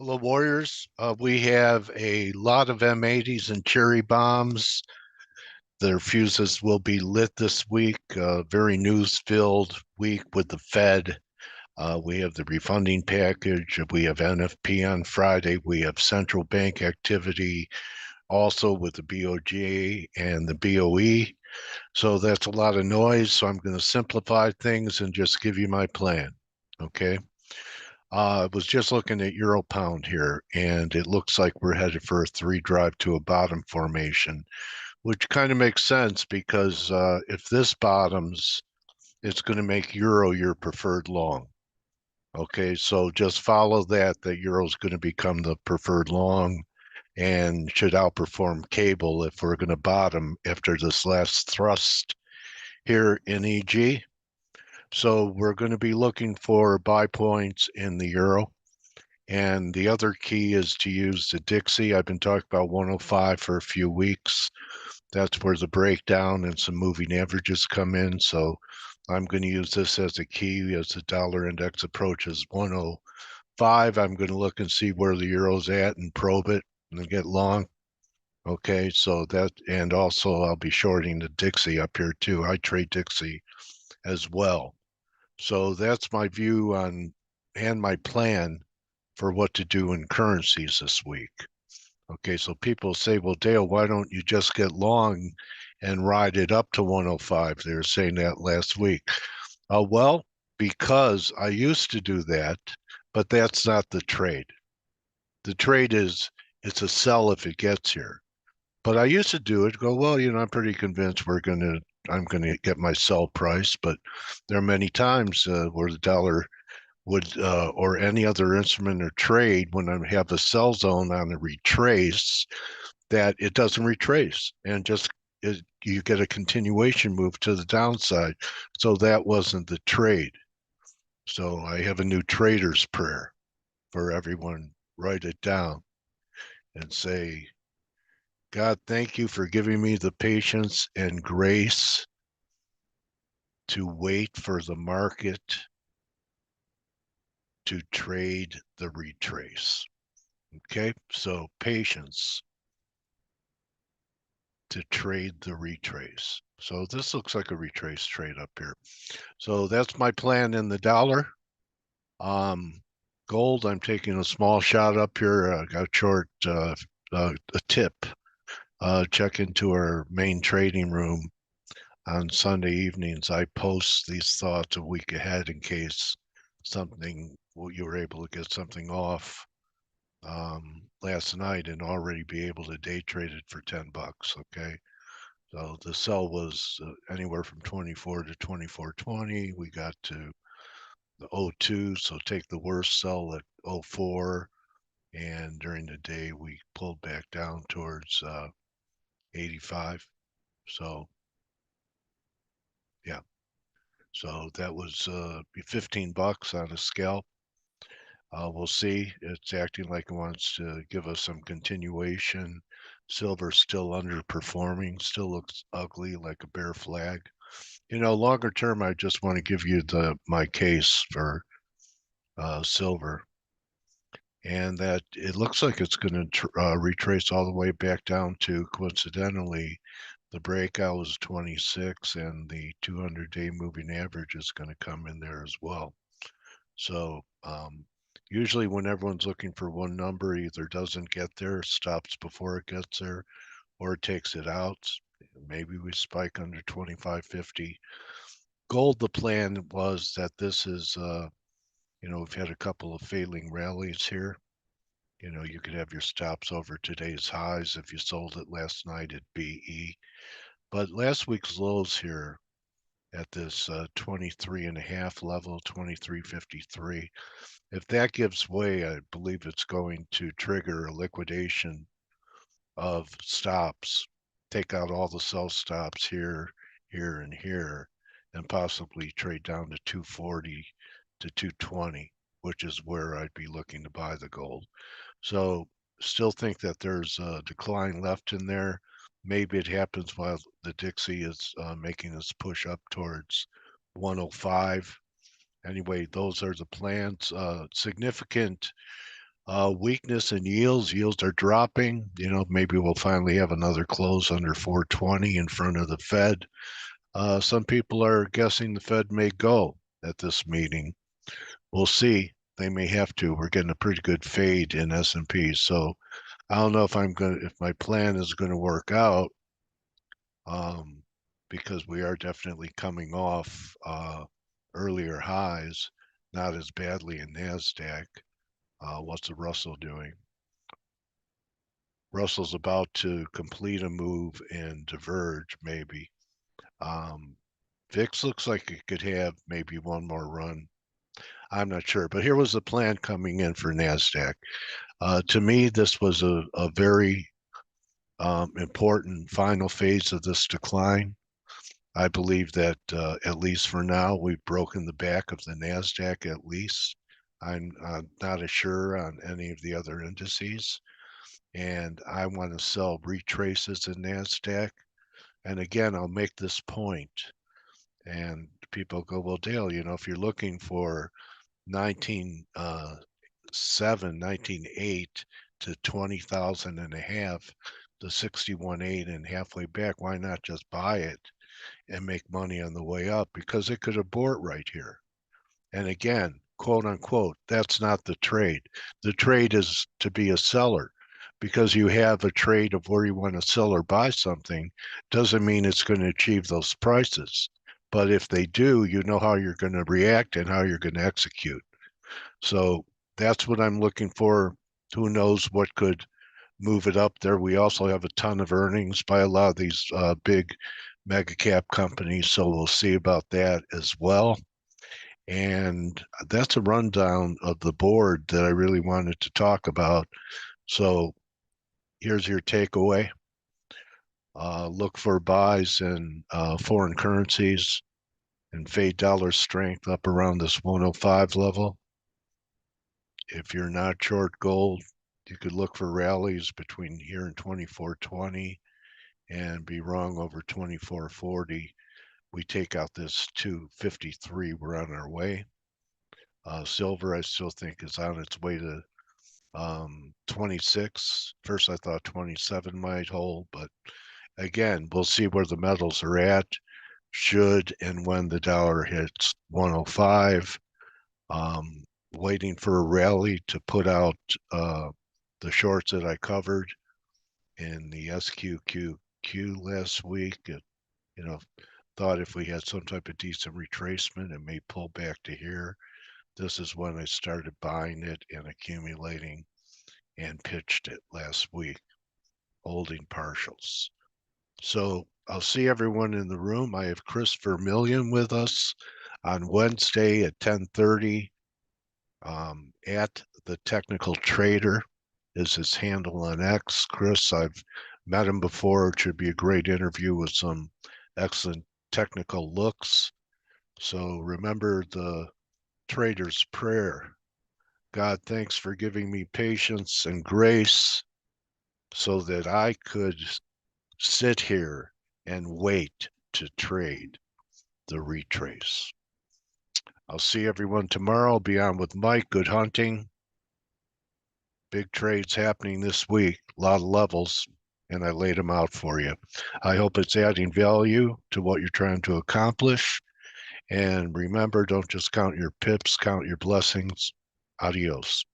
Hello, Warriors. We have a lot of M80s and cherry bombs. Their fuses will be lit this week. Very news-filled week with the Fed. We have the refunding package. We have NFP on Friday. We have central bank activity also with the BOJ and the BOE. So that's a lot of noise. So I'm going to simplify things and just give you my plan. Okay. I was just looking at Euro Pound here, and it looks like we're headed for a three drive to a bottom formation, which kind of makes sense because if this bottoms, it's going to make Euro your preferred long. Okay, so just follow that Euro is going to become the preferred long and should outperform cable if we're going to bottom after this last thrust here in EG. So we're going to be looking for buy points in the Euro. And the other key is to use the DXY. I've been talking about 105 for a few weeks. That's where the breakdown and some moving averages come in. So I'm going to use this as a key as the dollar index approaches 105. I'm going to look and see where the euro's at and probe it and get long. Okay, so that, and also I'll be shorting the DXY up here too. I trade DXY as well. So that's my view on and my plan for what to do in currencies this week. Okay, so people say, well, Dale, why don't you just get long and ride it up to 105? They were saying that last week. Well, because I used to do that, but that's not the trade. The trade is it's a sell if it gets here. But I used to do it, go, well, I'm pretty convinced I'm going to get my sell price, but there are many times where the dollar would or any other instrument or trade when I have a sell zone on a retrace that it doesn't retrace and you get a continuation move to the downside. So that wasn't the trade. So I have a new trader's prayer for everyone. Write it down and say, God, thank you for giving me the patience and grace to wait for the market to trade the retrace. Okay, so patience to trade the retrace. So this looks like a retrace trade up here. So that's my plan in the dollar. Gold, I'm taking a small shot up here. I got short a tip. Check into our main trading room on Sunday evenings. I post these thoughts a week ahead in case you were able to get something off last night and already be able to day trade it for $10. Okay. So the sell was anywhere from 24 to 24.20. We got to the 02, so take the worst sell at 04. And during the day, we pulled back down towards 85. So, yeah. So that was $15 on a scalp. We'll see. It's acting like it wants to give us some continuation. Silver's still underperforming, still looks ugly like a bear flag. Longer term, I just want to give you my case for silver, and that it looks like it's going to retrace all the way back down to, coincidentally, the breakout was 26, and the 200-day moving average is going to come in there as well. So usually when everyone's looking for one number, either doesn't get there, stops before it gets there, or it takes it out. Maybe we spike under 25.50. Gold, the plan was that this is, we've had a couple of failing rallies here. You could have your stops over today's highs if you sold it last night at BE. But last week's lows here at this 23.5 level, 23.53, if that gives way, I believe it's going to trigger a liquidation of stops, take out all the sell stops here, here, and here, and possibly trade down to 240 to 220, which is where I'd be looking to buy the gold. So still think that there's a decline left in there. Maybe it happens while the DXY is making this push up towards 105. Anyway, those are the plans. Significant Weakness in yields. Yields are dropping. Maybe we'll finally have another close under 420 in front of the Fed. Some people are guessing the Fed may go at this meeting. We'll see. They may have to. We're getting a pretty good fade in S&P. So I don't know if my plan is going to work out, um, because we are definitely coming off earlier highs, not as badly in Nasdaq. What's the Russell doing? Russell's about to complete a move and diverge, maybe. VIX looks like it could have maybe one more run. I'm not sure, but here was the plan coming in for Nasdaq. To me, this was a very important final phase of this decline. I believe that at least for now, we've broken the back of the Nasdaq at least. I'm not as sure on any of the other indices, and I want to sell retraces in Nasdaq. And again, I'll make this point, and people go, well, Dale, if you're looking for 19.8 to 20,000 and a half to 61.8 and halfway back, why not just buy it and make money on the way up? Because it could abort right here. And again, quote unquote, that's not the trade. The trade is to be a seller. Because you have a trade of where you want to sell or buy something doesn't mean it's going to achieve those prices. But if they do, you know how you're going to react and how you're going to execute. So that's what I'm looking for. Who knows what could move it up there? We also have a ton of earnings by a lot of these big mega cap companies. So we'll see about that as well. And that's a rundown of the board that I really wanted to talk about. So here's your takeaway. Look for buys in foreign currencies and fade dollar strength up around this 105 level. If you're not short gold, you could look for rallies between here and 24.20 and be wrong over 24.40. We take out this 253, we're on our way. Silver, I still think, is on its way to 26. First, I thought 27 might hold, but again, we'll see where the metals are at, should and when the dollar hits 105. Waiting for a rally to put out the shorts that I covered in the SQQQ last week. Thought if we had some type of decent retracement, it may pull back to here. This is when I started buying it and accumulating and pitched it last week, holding partials. So I'll see everyone in the room. I have Chris Vermillion with us on Wednesday at 10:30. At the Technical Trader is his handle on X. Chris, I've met him before. It should be a great interview with some excellent technical looks. So remember the trader's prayer. God, thanks for giving me patience and grace so that I could sit here and wait to trade the retrace. I'll see everyone tomorrow. I'll be on with Mike. Good hunting. Big trades happening this week. A lot of levels, and I laid them out for you. I hope it's adding value to what you're trying to accomplish. And remember, don't just count your pips, count your blessings. Adios.